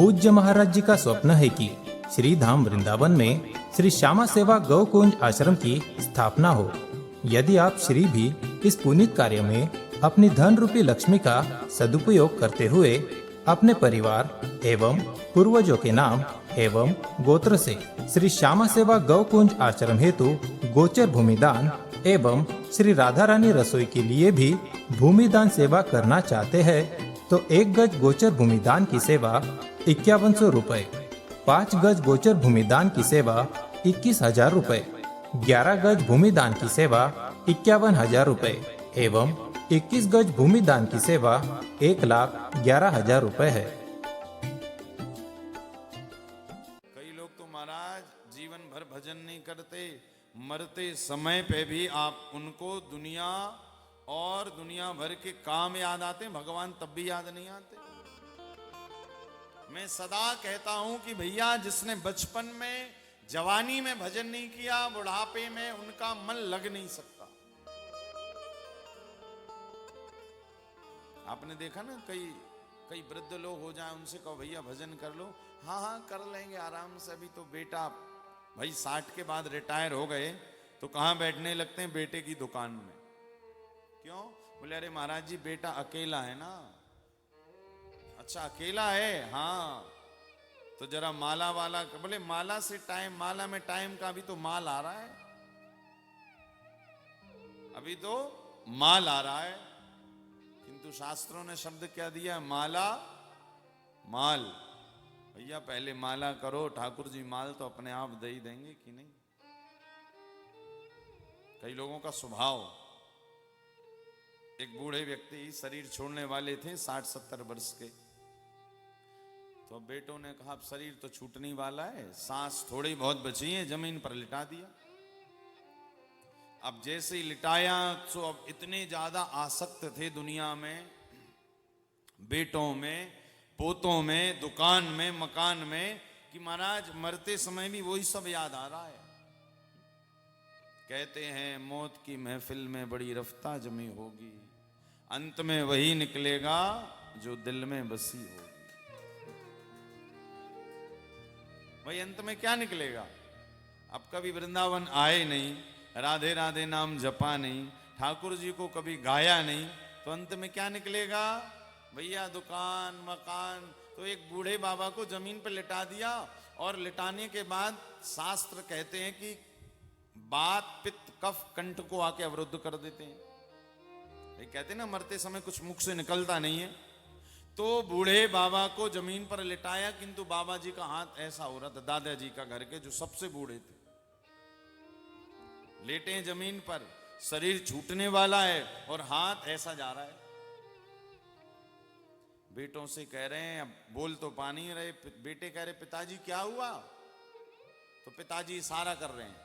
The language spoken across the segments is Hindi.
पूज्य महाराज जी का स्वप्न है कि श्री धाम वृंदावन में श्री श्यामा सेवा गौ कुंज आश्रम की स्थापना हो। यदि आप श्री भी इस पुनीत कार्य में अपनी धन रूपी लक्ष्मी का सदुपयोग करते हुए अपने परिवार एवं पूर्वजों के नाम एवं गोत्र से श्री श्यामा सेवा गौ कुंज आश्रम हेतु गोचर भूमिदान एवं श्री राधा रानी रसोई के लिए भी भूमिदान सेवा करना चाहते हैं तो 1 गज गोचर भूमिदान की सेवा 5100 रुपए, 5 गज गोचर भूमिदान की सेवा 21,000 रुपए, 11 गज भूमिदान की सेवा 51,000 रुपए एवं 21 गज भूमिदान की सेवा 1,11,000 रुपए है। कई लोग तो महाराज जीवन भर भजन नहीं करते, मरते समय पे भी आप उनको दुनिया और दुनिया भर के काम याद आते, भगवान तब भी याद नहीं आते। मैं सदा कहता हूं कि भैया जिसने बचपन में जवानी में भजन नहीं किया, बुढ़ापे में उनका मन लग नहीं सकता। आपने देखा ना, कई वृद्ध लोग हो जाए, उनसे कहो भैया भजन कर लो, हाँ कर लेंगे आराम से। अभी तो बेटा भाई 60 के बाद रिटायर हो गए तो कहाँ बैठने लगते हैं? बेटे की दुकान में। क्यों? बोले अरे महाराज जी बेटा अकेला है ना। अच्छा अकेला है, हाँ तो जरा माला वाला। बोले माला से टाइम, माला में टाइम का अभी तो माल आ रहा है, अभी तो माल आ रहा है। किंतु शास्त्रों ने शब्द क्या दिया? माला माल। भैया पहले माला करो, ठाकुर जी माल तो अपने आप दे ही देंगे कि नहीं। कई लोगों का स्वभाव। एक बूढ़े व्यक्ति शरीर छोड़ने वाले थे 60-70 वर्ष के, तो बेटों ने कहा अब शरीर तो छूटने वाला है, सांस थोड़ी बहुत बची है, जमीन पर लिटा दिया। अब जैसे ही लिटाया तो अब इतने ज्यादा आसक्त थे दुनिया में, बेटों में, पोतों में, दुकान में, मकान में, कि महाराज मरते समय भी वही सब याद आ रहा है। कहते हैं मौत की महफिल में बड़ी रफ्ता जमी होगी, अंत में वही निकलेगा जो दिल में बसी होगी। भाई अंत में क्या निकलेगा? अब कभी वृंदावन आए नहीं, राधे राधे नाम जपा नहीं, ठाकुर जी को कभी गाया नहीं, तो अंत में क्या निकलेगा? भैया दुकान मकान। तो एक बूढ़े बाबा को जमीन पर लिटा दिया, और लिटाने के बाद शास्त्र कहते हैं कि बात पित्त कफ कंठ को आके अवरुद्ध कर देते हैं। ये कहते हैं ना मरते समय कुछ मुख से निकलता नहीं है। तो बूढ़े बाबा को जमीन पर लिटाया, किंतु बाबा जी का हाथ ऐसा हो रहा था, दादाजी का घर के जो सबसे बूढ़े थे, लेटे हैं जमीन पर, शरीर छूटने वाला है और हाथ ऐसा जा रहा है। बेटों से कह रहे हैं, अब बोल तो पा नहीं रहे, बेटे कह रहे पिताजी क्या हुआ? तो पिताजी इशारा कर रहे हैं।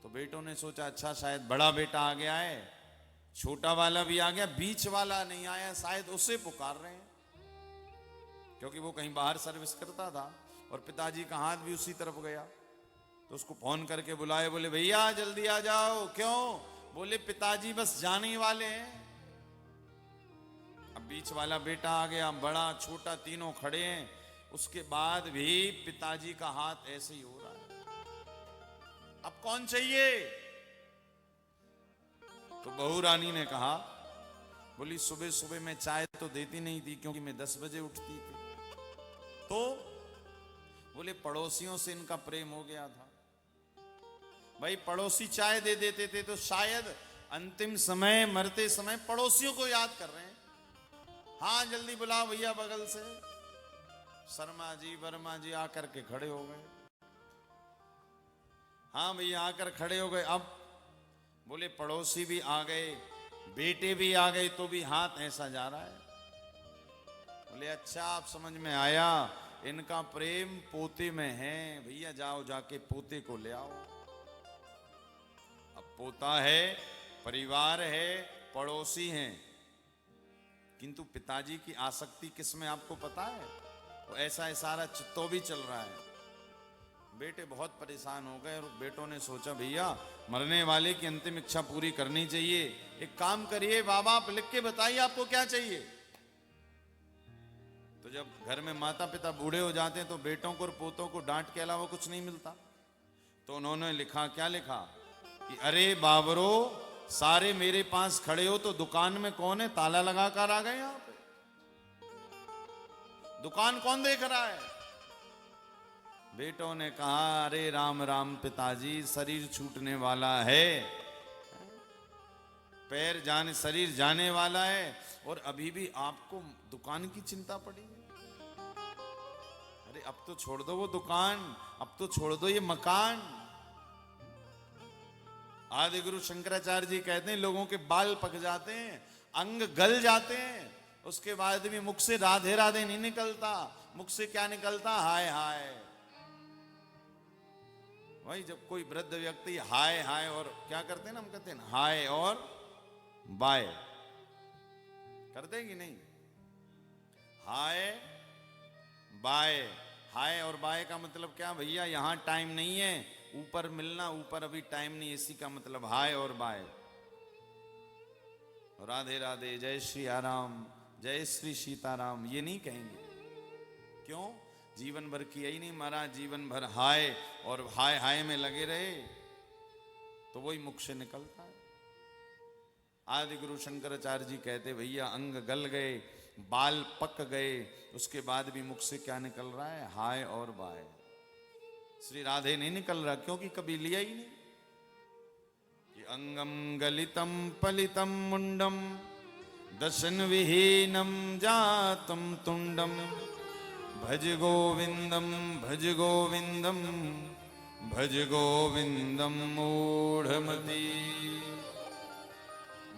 तो बेटों ने सोचा अच्छा शायद बड़ा बेटा आ गया है, छोटा वाला भी आ गया, बीच वाला नहीं आया, शायद उसे पुकार रहे हैं, क्योंकि वो कहीं बाहर सर्विस करता था और पिताजी का हाथ भी उसी तरफ गया। तो उसको फोन करके बुलाए, बोले भैया जल्दी आ जाओ। क्यों? बोले पिताजी बस जाने वाले हैं। अब बीच वाला बेटा आ गया, बड़ा छोटा तीनों खड़े हैं, उसके बाद भी पिताजी का हाथ ऐसे ही हो रहा है। अब कौन चाहिए? तो बहू रानी ने कहा, बोली सुबह सुबह मैं चाय तो देती नहीं थी क्योंकि मैं 10 बजे उठती थी। तो बोले पड़ोसियों से इनका प्रेम हो गया था। भाई पड़ोसी चाय दे देते थे तो शायद अंतिम समय, मरते समय पड़ोसियों को याद कर रहे हैं। हाँ जल्दी बुलाओ भैया बगल से। शर्मा जी वर्मा जी आकर के खड़े हो गए। हाँ भैया आकर खड़े हो गए। अब बोले पड़ोसी भी आ गए, बेटे भी आ गए, तो भी हाथ ऐसा जा रहा है। बोले अच्छा आप समझ में आया, इनका प्रेम पोते में है। भैया जाओ जाके पोते को ले आओ। अब पोता है, परिवार है, पड़ोसी हैं, किंतु पिताजी की आसक्ति किसमें आपको पता है? वो ऐसा इशारा चित्तो भी चल रहा है। बेटे बहुत परेशान हो गए और बेटों ने सोचा भैया मरने वाले की अंतिम इच्छा पूरी करनी चाहिए। एक काम करिए बाबा, आप लिख के बताइए आपको क्या चाहिए। तो जब घर में माता पिता बूढ़े हो जाते हैं तो बेटों को और पोतों को डांट के अलावा कुछ नहीं मिलता। तो उन्होंने लिखा, क्या लिखा कि अरे बाबरो, सारे मेरे पास खड़े हो तो दुकान में कौन है, ताला लगा कर आ गए यहां पे, दुकान कौन देख रहा है। बेटों ने कहा, अरे राम राम पिताजी, शरीर छूटने वाला है, पैर जाने, शरीर जाने वाला है, और अभी भी आपको दुकान की चिंता पड़ी है। अरे अब तो छोड़ दो वो दुकान, अब तो छोड़ दो ये मकान। आदि गुरु शंकराचार्य जी कहते हैं लोगों के बाल पक जाते हैं, अंग गल जाते हैं, उसके बाद भी मुख से राधे राधे नहीं निकलता। मुख से क्या निकलता, हाय हाय। वही जब कोई वृद्ध व्यक्ति हाय हाय, और क्या करते हैं ना, हम कहते हैं हाय और बाय, करते हैं कि नहीं, हाय बाय। हाय और बाय का मतलब क्या भैया, यहां टाइम नहीं है, ऊपर मिलना, ऊपर अभी टाइम नहीं, इसी का मतलब हाय और बाय। राधे राधे, जय श्री आराम, जय श्री सीताराम, ये नहीं कहेंगे। क्यों, जीवन भर किया ही नहीं महाराज, जीवन भर हाय और हाय हाय में लगे रहे, तो वही मुख से निकलता है। आदि गुरु शंकराचार्य जी कहते, भैया अंग गल गए, बाल पक गए, उसके बाद भी मुख से क्या निकल रहा है, हाय और बाय। श्री राधे नहीं निकल रहा, क्योंकि कभी लिया ही नहीं। कि अंगम गलितम पलितम मुंडम, दशन विहीनम जातम तुंडम, भज गोविंदम भज गोविंदम भज गोविंदम मूढ़मती,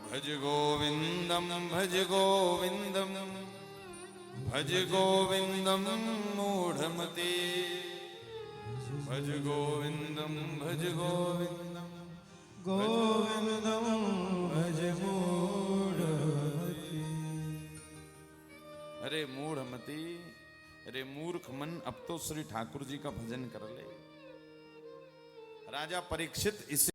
भज गोविंदम भज गोविंदम भज गोविंदम मूढ़मते, भज गोविंदम भज गोविंदम गोविंदम भज मूढ़मते। अरे मूढ़मती, अरे मूर्ख मन, अब तो श्री ठाकुर जी का भजन कर ले। राजा परीक्षित इसे